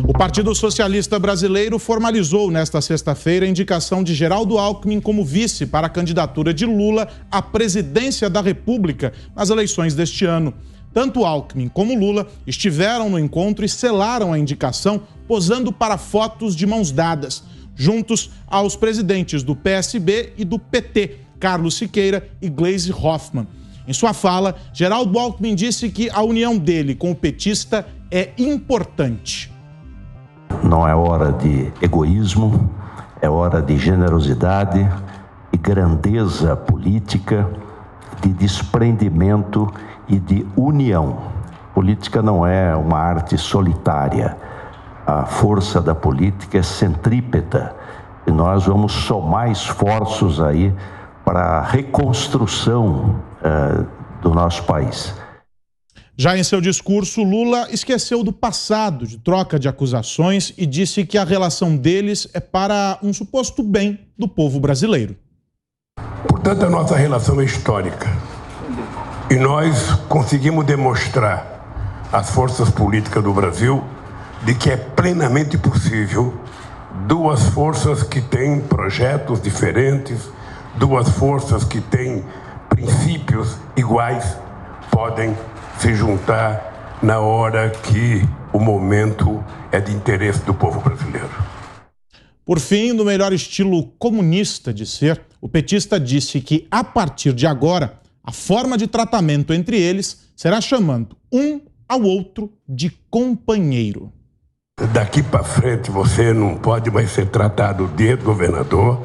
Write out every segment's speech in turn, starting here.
O Partido Socialista Brasileiro formalizou nesta sexta-feira a indicação de Geraldo Alckmin como vice para a candidatura de Lula à presidência da República nas eleições deste ano. Tanto Alckmin como Lula estiveram no encontro e selaram a indicação, posando para fotos de mãos dadas, juntos aos presidentes do PSB e do PT, Carlos Siqueira e Gleisi Hoffmann. Em sua fala, Geraldo Alckmin disse que a união dele com o petista é importante. Não é hora de egoísmo, é hora de generosidade e grandeza política, de desprendimento e de união. Política não é uma arte solitária. A força da política é centrípeta e nós vamos somar esforços aí para a reconstrução do nosso país. Já em seu discurso, Lula esqueceu do passado de troca de acusações e disse que a relação deles é para um suposto bem do povo brasileiro. Portanto, a nossa relação é histórica e nós conseguimos demonstrar às forças políticas do Brasil de que é plenamente possível duas forças que têm projetos diferentes, duas forças que têm princípios iguais, podem se juntar na hora que o momento é de interesse do povo brasileiro. Por fim, no melhor estilo comunista de ser, o petista disse que, a partir de agora, a forma de tratamento entre eles será chamando um ao outro de companheiro. Daqui para frente você não pode mais ser tratado de governador,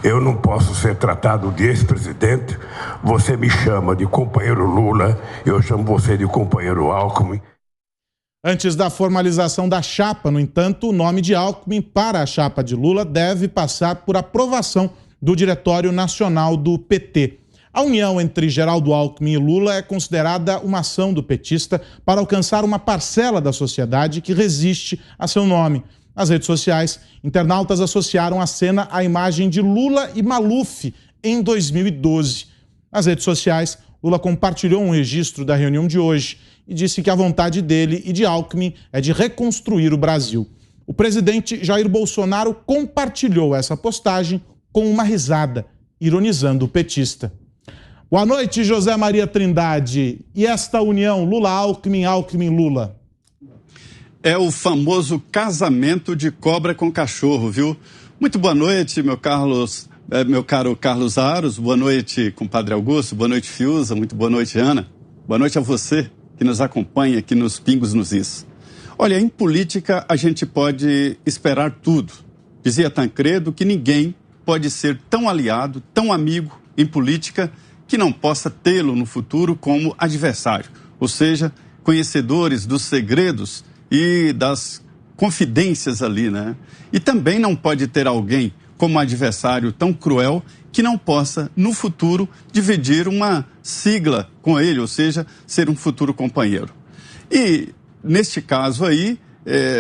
eu não posso ser tratado de ex-presidente, você me chama de companheiro Lula, eu chamo você de companheiro Alckmin. Antes da formalização da chapa, no entanto, o nome de Alckmin para a chapa de Lula deve passar por aprovação do Diretório Nacional do PT. A união entre Geraldo Alckmin e Lula é considerada uma ação do petista para alcançar uma parcela da sociedade que resiste a seu nome. Nas redes sociais, internautas associaram a cena à imagem de Lula e Maluf em 2012. Nas redes sociais, Lula compartilhou um registro da reunião de hoje e disse que a vontade dele e de Alckmin é de reconstruir o Brasil. O presidente Jair Bolsonaro compartilhou essa postagem com uma risada, ironizando o petista. Boa noite, José Maria Trindade. E esta união Lula-Alckmin, Alckmin-Lula? É o famoso casamento de cobra com cachorro, viu? Muito boa noite, meu caro Carlos Aros. Boa noite, compadre Augusto. Boa noite, Fiuza. Muito boa noite, Ana. Boa noite a você que nos acompanha aqui nos Pingos nos Is. Olha, em política a gente pode esperar tudo. Dizia Tancredo que ninguém pode ser tão aliado, tão amigo em política que não possa tê-lo no futuro como adversário. Ou seja, conhecedores dos segredos e das confidências ali, né? E também não pode ter alguém como adversário tão cruel que não possa, no futuro, dividir uma sigla com ele, ou seja, ser um futuro companheiro. E, neste caso aí,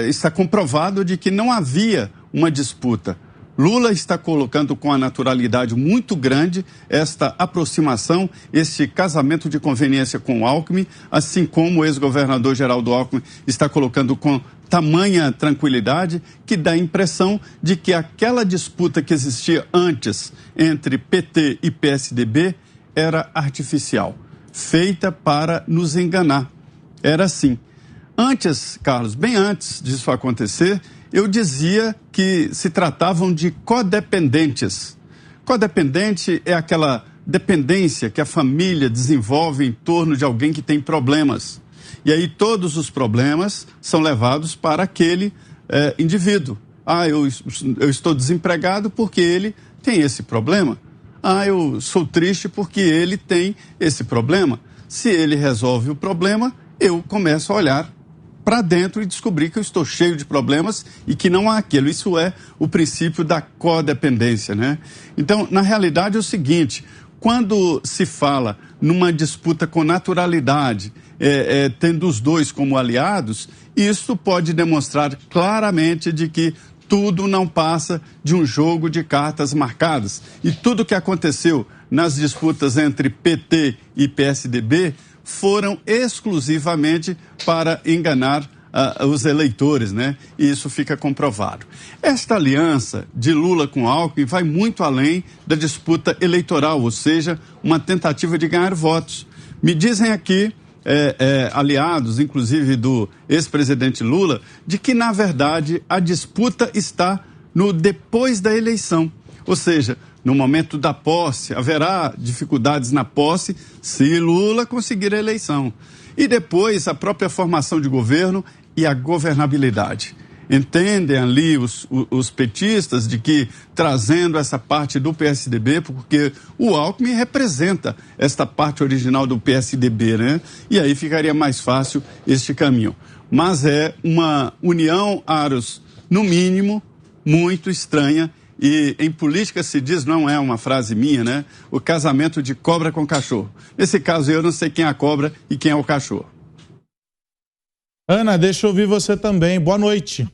está comprovado de que não havia uma disputa. Lula está colocando com a naturalidade muito grande esta aproximação, este casamento de conveniência com o Alckmin, assim como o ex-governador Geraldo Alckmin está colocando com tamanha tranquilidade que dá a impressão de que aquela disputa que existia antes entre PT e PSDB era artificial, feita para nos enganar. Era assim. Antes, Carlos, bem antes disso acontecer, eu dizia que se tratavam de codependentes. Codependente é aquela dependência que a família desenvolve em torno de alguém que tem problemas. E aí todos os problemas são levados para aquele indivíduo. Ah, eu estou desempregado porque ele tem esse problema. Ah, eu sou triste porque ele tem esse problema. Se ele resolve o problema, eu começo a olhar para dentro e descobrir que eu estou cheio de problemas e que não há aquilo. Isso é o princípio da codependência, né? Então, na realidade é o seguinte, quando se fala numa disputa com naturalidade, tendo os dois como aliados, isso pode demonstrar claramente de que tudo não passa de um jogo de cartas marcadas. E tudo que aconteceu nas disputas entre PT e PSDB foram exclusivamente para enganar os eleitores, né? E isso fica comprovado. Esta aliança de Lula com Alckmin vai muito além da disputa eleitoral, ou seja, uma tentativa de ganhar votos. Me dizem aqui, aliados, inclusive do ex-presidente Lula, de que, na verdade, a disputa está no depois da eleição. Ou seja, no momento da posse, haverá dificuldades na posse se Lula conseguir a eleição. E depois a própria formação de governo e a governabilidade. Entendem ali os petistas de que trazendo essa parte do PSDB, porque o Alckmin representa esta parte original do PSDB, né? E aí ficaria mais fácil este caminho. Mas é uma união, Aros, no mínimo, muito estranha. E em política se diz, não é uma frase minha, né? O casamento de cobra com cachorro. Nesse caso eu não sei quem é a cobra e quem é o cachorro. Ana, deixa eu ouvir você também. Boa noite.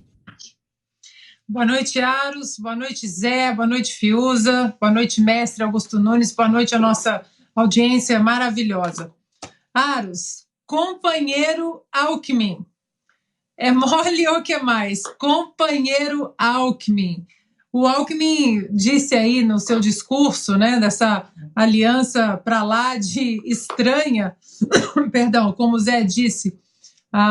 Boa noite, Aros. Boa noite, Zé. Boa noite, Fiuza. Boa noite, mestre Augusto Nunes. Boa noite à nossa audiência maravilhosa. Aros, companheiro Alckmin. É mole ou que mais? Companheiro Alckmin. O Alckmin disse aí no seu discurso, né, dessa aliança para lá de estranha, perdão, como o Zé disse,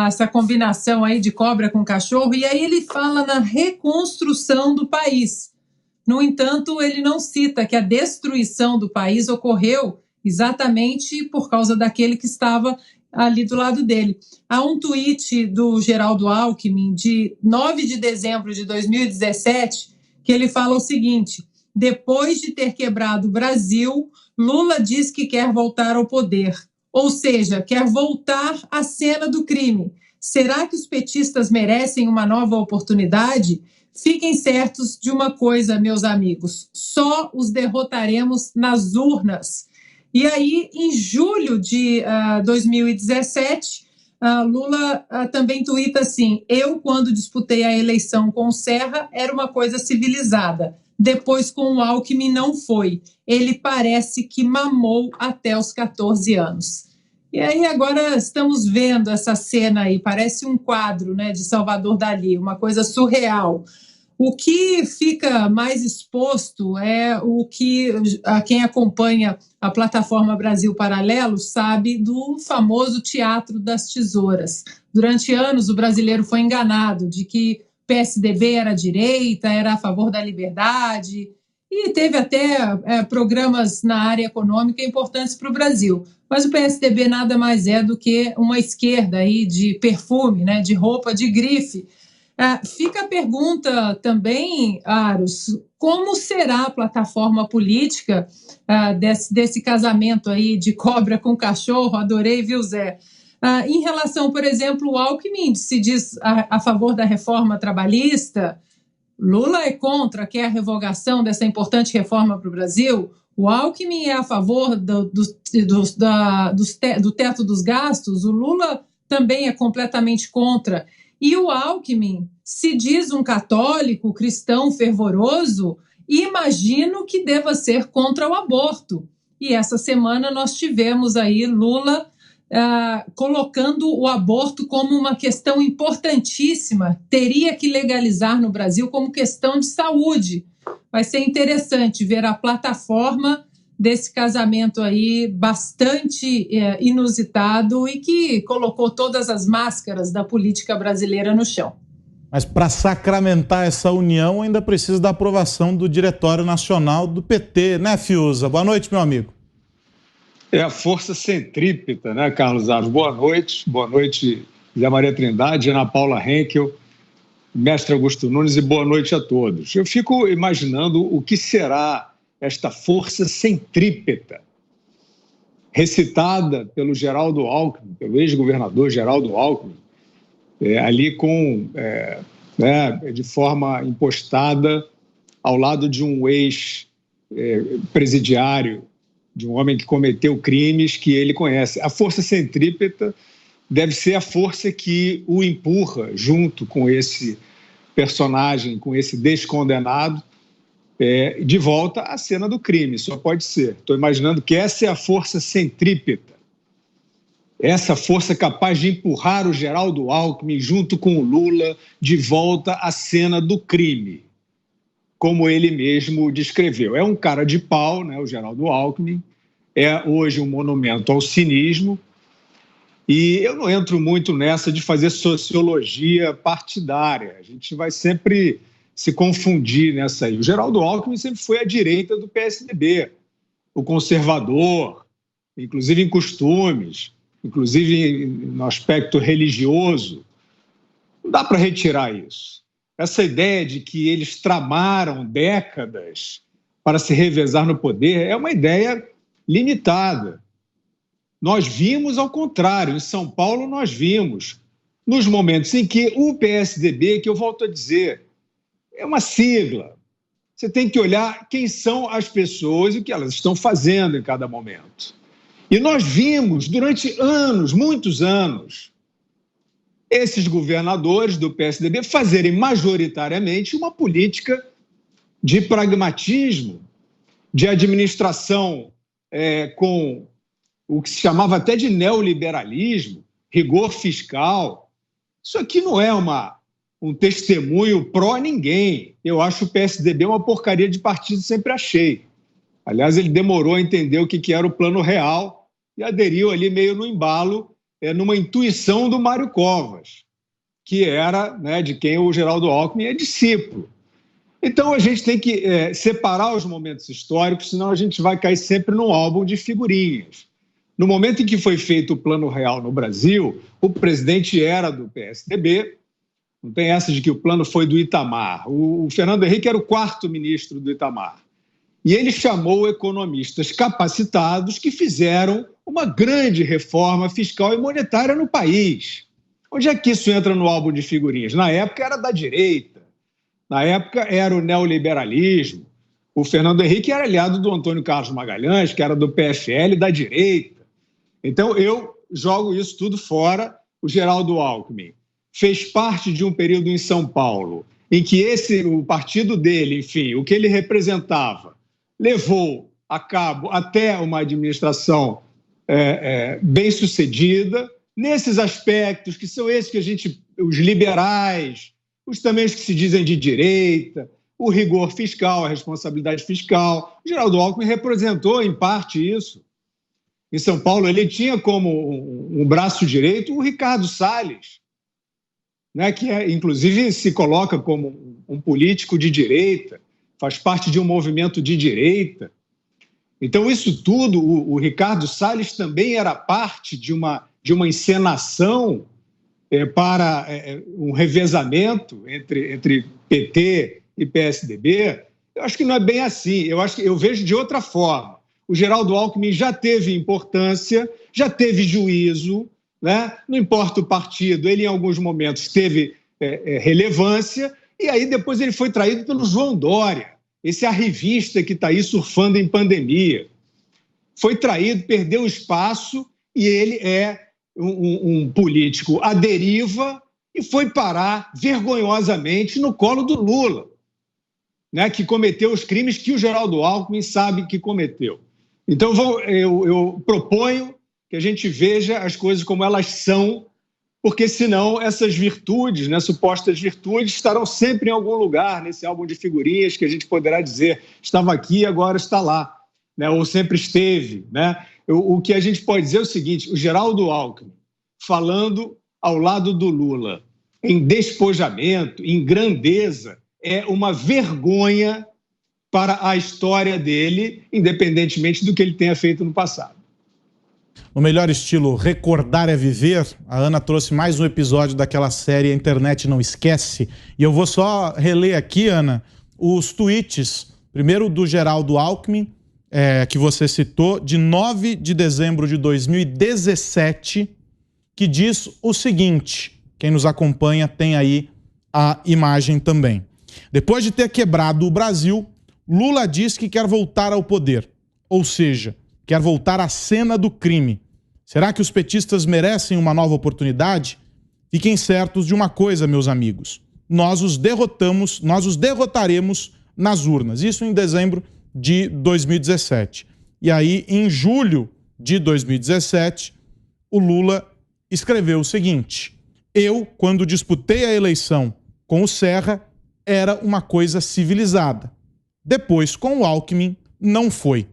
essa combinação aí de cobra com cachorro, e aí ele fala na reconstrução do país. No entanto, ele não cita que a destruição do país ocorreu exatamente por causa daquele que estava ali do lado dele. Há um tweet do Geraldo Alckmin de 9 de dezembro de 2017, que ele fala o seguinte: depois de ter quebrado o Brasil, Lula diz que quer voltar ao poder, ou seja, quer voltar à cena do crime. Será que os petistas merecem uma nova oportunidade? Fiquem certos de uma coisa, meus amigos, só os derrotaremos nas urnas. E aí, em julho de 2017, Lula também tuita assim: eu, quando disputei a eleição com o Serra, era uma coisa civilizada. Depois, com o Alckmin, não foi. Ele parece que mamou até os 14 anos. E aí, agora estamos vendo essa cena aí, parece um quadro, né, de Salvador Dalí, uma coisa surreal. O que fica mais exposto é o que quem acompanha a plataforma Brasil Paralelo sabe do famoso teatro das tesouras. Durante anos, o brasileiro foi enganado de que PSDB era direita, era a favor da liberdade, e teve até programas na área econômica importantes para o Brasil. Mas o PSDB nada mais é do que uma esquerda aí de perfume, né, de roupa de grife. Fica a pergunta também, Aros, como será a plataforma política desse casamento aí de cobra com cachorro? Adorei, viu, Zé? Em relação, por exemplo, o Alckmin se diz a favor da reforma trabalhista, Lula é contra, quer a revogação dessa importante reforma para o Brasil, o Alckmin é a favor do teto dos gastos, o Lula também é completamente contra. E o Alckmin se diz um católico cristão fervoroso, imagino que deva ser contra o aborto. E essa semana nós tivemos aí Lula colocando o aborto como uma questão importantíssima, teria que legalizar no Brasil como questão de saúde. Vai ser interessante ver a plataforma desse casamento aí bastante inusitado e que colocou todas as máscaras da política brasileira no chão. Mas para sacramentar essa união ainda precisa da aprovação do Diretório Nacional do PT, né, Fiuza? Boa noite, meu amigo. É a força centrípeta, né, Carlos Aros? Boa noite, Zé Maria Trindade, Ana Paula Henkel, mestre Augusto Nunes, e boa noite a todos. Eu fico imaginando o que será esta força centrípeta, recitada pelo Geraldo Alckmin, pelo ex-governador Geraldo Alckmin, ali de forma impostada ao lado de um ex-presidiário, de um homem que cometeu crimes que ele conhece. A força centrípeta deve ser a força que o empurra junto com esse personagem, com esse descondenado, de volta à cena do crime. Só pode ser. Estou imaginando que essa é a força centrípeta. essa força capaz de empurrar o Geraldo Alckmin junto com o Lula de volta à cena do crime, como ele mesmo descreveu. É um cara de pau, né, o Geraldo Alckmin, é hoje um monumento ao cinismo, e eu não entro muito nessa de fazer sociologia partidária, a gente vai sempre se confundir nessa aí. O Geraldo Alckmin sempre foi à direita do PSDB, o conservador, inclusive em costumes, inclusive no aspecto religioso. Não dá para retirar isso. Essa ideia de que eles tramaram décadas para se revezar no poder é uma ideia limitada. Nós vimos ao contrário. Em São Paulo nós vimos, nos momentos em que o PSDB, que eu volto a dizer, é uma sigla. Você tem que olhar quem são as pessoas e o que elas estão fazendo em cada momento. E nós vimos, durante anos, muitos anos, esses governadores do PSDB fazerem majoritariamente uma política de pragmatismo, de administração com o que se chamava até de neoliberalismo, rigor fiscal. Isso aqui não é um testemunho pró ninguém. Eu acho o PSDB uma porcaria de partido, sempre achei. Aliás, ele demorou a entender o que era o Plano Real e aderiu ali meio no embalo, numa intuição do Mário Covas, que era, né, de quem o Geraldo Alckmin é discípulo. Então, a gente tem que separar os momentos históricos, senão a gente vai cair sempre num álbum de figurinhas. No momento em que foi feito o Plano Real no Brasil, o presidente era do PSDB, não tem essa de que o plano foi do Itamar. O Fernando Henrique era o 4º ministro do Itamar. E ele chamou economistas capacitados que fizeram uma grande reforma fiscal e monetária no país. Onde é que isso entra no álbum de figurinhas? Na época era da direita, na época era o neoliberalismo. O Fernando Henrique era aliado do Antônio Carlos Magalhães, que era do PFL, da direita. Então eu jogo isso tudo fora. O Geraldo Alckmin fez parte de um período em São Paulo em que o partido dele, enfim, o que ele representava, levou a cabo até uma administração bem-sucedida, nesses aspectos que são esses que os liberais, também os que se dizem de direita, o rigor fiscal, a responsabilidade fiscal. O Geraldo Alckmin representou, em parte, isso. Em São Paulo, ele tinha como um braço direito o Ricardo Salles, né, que inclusive se coloca como um político de direita, faz parte de um movimento de direita. Então, isso tudo, o Ricardo Salles também era parte de uma encenação para um revezamento entre PT e PSDB. Eu acho que não é bem assim. Eu vejo de outra forma. O Geraldo Alckmin já teve importância, já teve juízo, né? Não importa o partido, ele em alguns momentos teve relevância, e aí depois ele foi traído pelo João Dória, esse arrivista que está aí surfando em pandemia. Foi traído, perdeu espaço, e ele é um político à deriva e foi parar vergonhosamente no colo do Lula, né, que cometeu os crimes que o Geraldo Alckmin sabe que cometeu. Então eu proponho que a gente veja as coisas como elas são, porque senão essas virtudes, né, supostas virtudes, estarão sempre em algum lugar nesse álbum de figurinhas que a gente poderá dizer estava aqui e agora está lá, né, ou sempre esteve, né? O que a gente pode dizer é o seguinte: o Geraldo Alckmin, falando ao lado do Lula em despojamento, em grandeza, é uma vergonha para a história dele, independentemente do que ele tenha feito no passado. No melhor estilo Recordar é Viver, a Ana trouxe mais um episódio daquela série A Internet Não Esquece. E eu vou só reler aqui, Ana, os tweets, primeiro do Geraldo Alckmin, que você citou, de 9 de dezembro de 2017, que diz o seguinte, quem nos acompanha tem aí a imagem também. Depois de ter quebrado o Brasil, Lula diz que quer voltar ao poder, ou seja, quer voltar à cena do crime. Será que os petistas merecem uma nova oportunidade? Fiquem certos de uma coisa, meus amigos. Nós os derrotaremos nas urnas. Isso em dezembro de 2017. E aí, em julho de 2017, o Lula escreveu o seguinte: eu, quando disputei a eleição com o Serra, era uma coisa civilizada. Depois, com o Alckmin, não foi.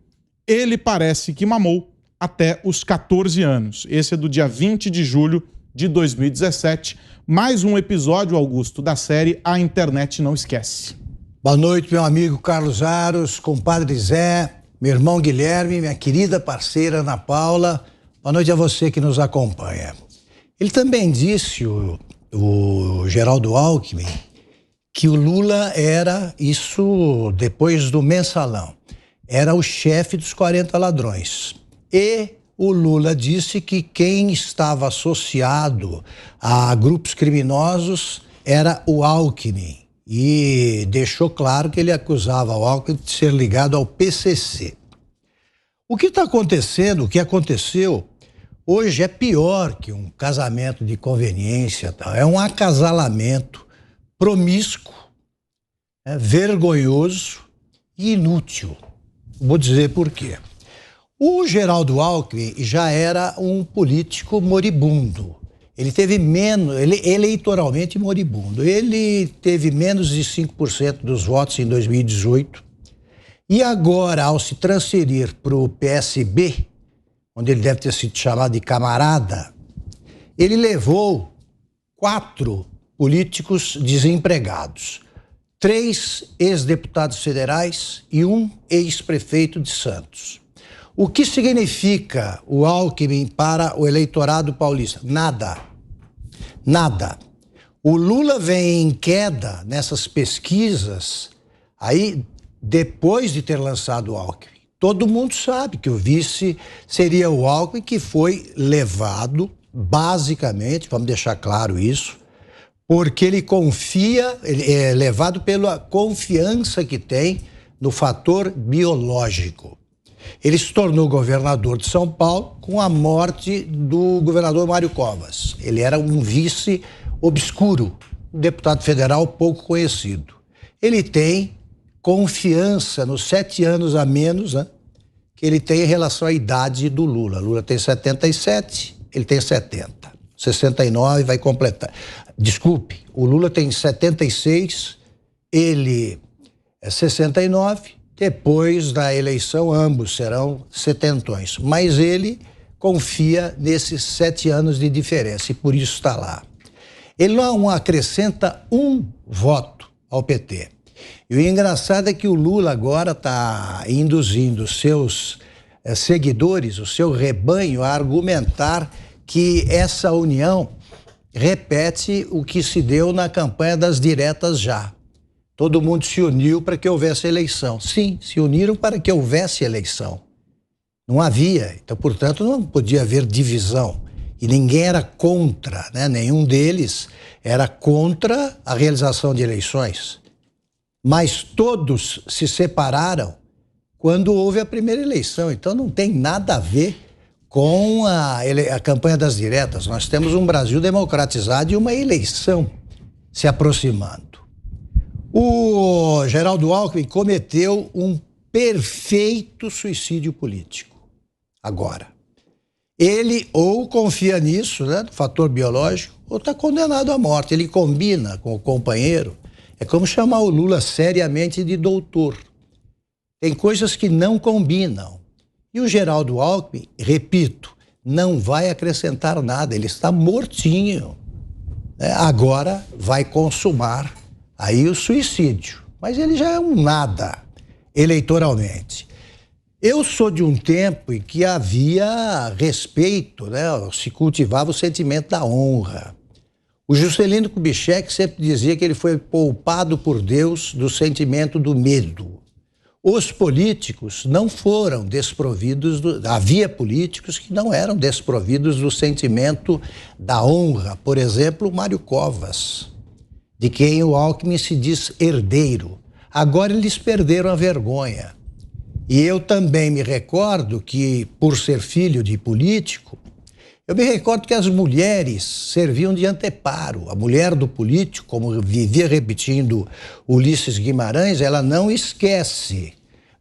Ele parece que mamou até os 14 anos. Esse é do dia 20 de julho de 2017. Mais um episódio, Augusto, da série A Internet Não Esquece. Boa noite, meu amigo Carlos Aros, compadre Zé, meu irmão Guilherme, minha querida parceira Ana Paula. Boa noite a você que nos acompanha. Ele também disse, o Geraldo Alckmin, que o Lula era, isso depois do Mensalão, era o chefe dos 40 ladrões. E o Lula disse que quem estava associado a grupos criminosos era o Alckmin. E deixou claro que ele acusava o Alckmin de ser ligado ao PCC. O que está acontecendo, o que aconteceu, hoje é pior que um casamento de conveniência, tá? É um acasalamento promíscuo, vergonhoso e inútil. Vou dizer por quê. O Geraldo Alckmin já era um político moribundo. Ele teve menos, eleitoralmente moribundo. Ele teve menos de 5% dos votos em 2018. E agora, ao se transferir para o PSB, onde ele deve ter sido chamado de camarada, ele levou 4 políticos desempregados, 3 ex-deputados federais e 1 ex-prefeito de Santos. O que significa o Alckmin para o eleitorado paulista? Nada. Nada. O Lula vem em queda nessas pesquisas aí depois de ter lançado o Alckmin. Todo mundo sabe que o vice seria o Alckmin, que foi levado, basicamente, vamos deixar claro isso, porque ele confia, ele é levado pela confiança que tem no fator biológico. Ele se tornou governador de São Paulo com a morte do governador Mário Covas. Ele era um vice obscuro, um deputado federal pouco conhecido. Ele tem confiança nos 7 anos a menos, né, que ele tem em relação à idade do Lula. Lula tem 77, ele tem 70. 69 vai completar. Desculpe, o Lula tem 76, ele é 69, depois da eleição ambos serão setentões. Mas ele confia nesses 7 anos de diferença e por isso está lá. Ele não acrescenta um voto ao PT. E o engraçado é que o Lula agora está induzindo seus seguidores, o seu rebanho, a argumentar que essa união repete o que se deu na campanha das diretas já. Todo mundo se uniu para que houvesse eleição. Sim, se uniram para que houvesse eleição. Não havia, então, portanto, não podia haver divisão. E ninguém era contra, né? Nenhum deles era contra a realização de eleições. Mas todos se separaram quando houve a primeira eleição. Então não tem nada a ver com a campanha das diretas. Nós temos um Brasil democratizado e uma eleição se aproximando. O Geraldo Alckmin cometeu um perfeito suicídio político. Agora, ele ou confia nisso, né, do fator biológico, ou está condenado à morte. Ele combina com o companheiro. É como chamar o Lula seriamente de doutor. Tem coisas que não combinam. E o Geraldo Alckmin, repito, não vai acrescentar nada. Ele está mortinho. Agora vai consumar aí o suicídio. Mas ele já é um nada eleitoralmente. Eu sou de um tempo em que havia respeito, né? Se cultivava o sentimento da honra. O Juscelino Kubitschek sempre dizia que ele foi poupado por Deus do sentimento do medo. Os políticos não foram desprovidos, havia políticos que não eram desprovidos do sentimento da honra. Por exemplo, Mário Covas, de quem o Alckmin se diz herdeiro. Agora eles perderam a vergonha. E eu também me recordo que, por ser filho de político, eu me recordo que as mulheres serviam de anteparo. A mulher do político, como vivia repetindo Ulisses Guimarães, ela não esquece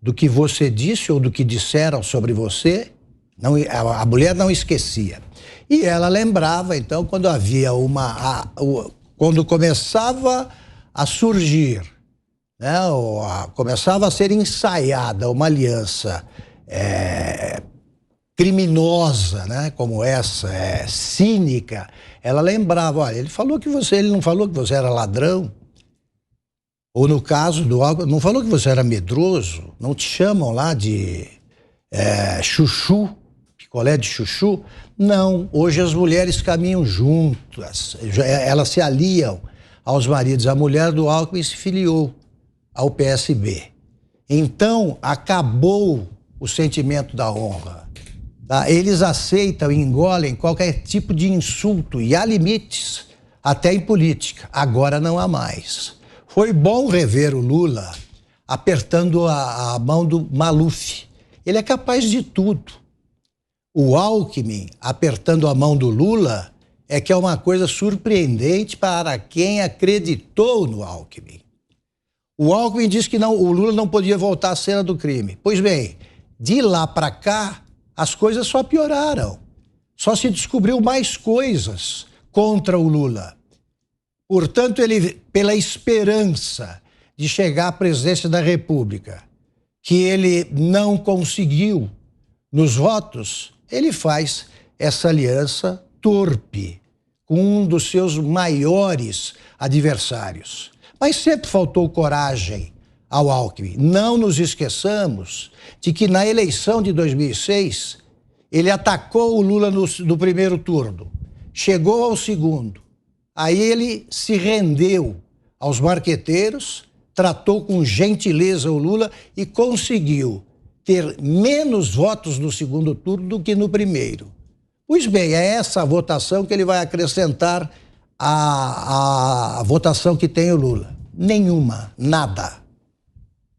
do que você disse ou do que disseram sobre você. Não, a mulher não esquecia. E ela lembrava, então, quando havia quando começava a surgir, né, começava a ser ensaiada uma aliança criminosa, né, como essa, cínica, ela lembrava, olha, ele não falou que você era ladrão, ou no caso do Alckmin, não falou que você era medroso, não te chamam lá de chuchu, picolé de chuchu? Não, hoje as mulheres caminham juntas, elas se aliam aos maridos. A mulher do Alckmin se filiou ao PSB. Então, acabou o sentimento da honra. Tá? Eles aceitam e engolem qualquer tipo de insulto, e há limites, até em política. Agora não há mais. Foi bom rever o Lula apertando a mão do Maluf. Ele é capaz de tudo. O Alckmin apertando a mão do Lula é que é uma coisa surpreendente para quem acreditou no Alckmin. O Alckmin disse que o Lula não podia voltar à cena do crime. Pois bem, de lá para cá, as coisas só pioraram. Só se descobriu mais coisas contra o Lula. Portanto, ele, pela esperança de chegar à presidência da República, que ele não conseguiu nos votos, ele faz essa aliança torpe com um dos seus maiores adversários. Mas sempre faltou coragem ao Alckmin. Não nos esqueçamos de que na eleição de 2006, ele atacou o Lula no primeiro turno, chegou ao segundo. Aí ele se rendeu aos marqueteiros, tratou com gentileza o Lula e conseguiu ter menos votos no segundo turno do que no primeiro. Pois bem, é essa votação que ele vai acrescentar à votação que tem o Lula. Nenhuma, nada.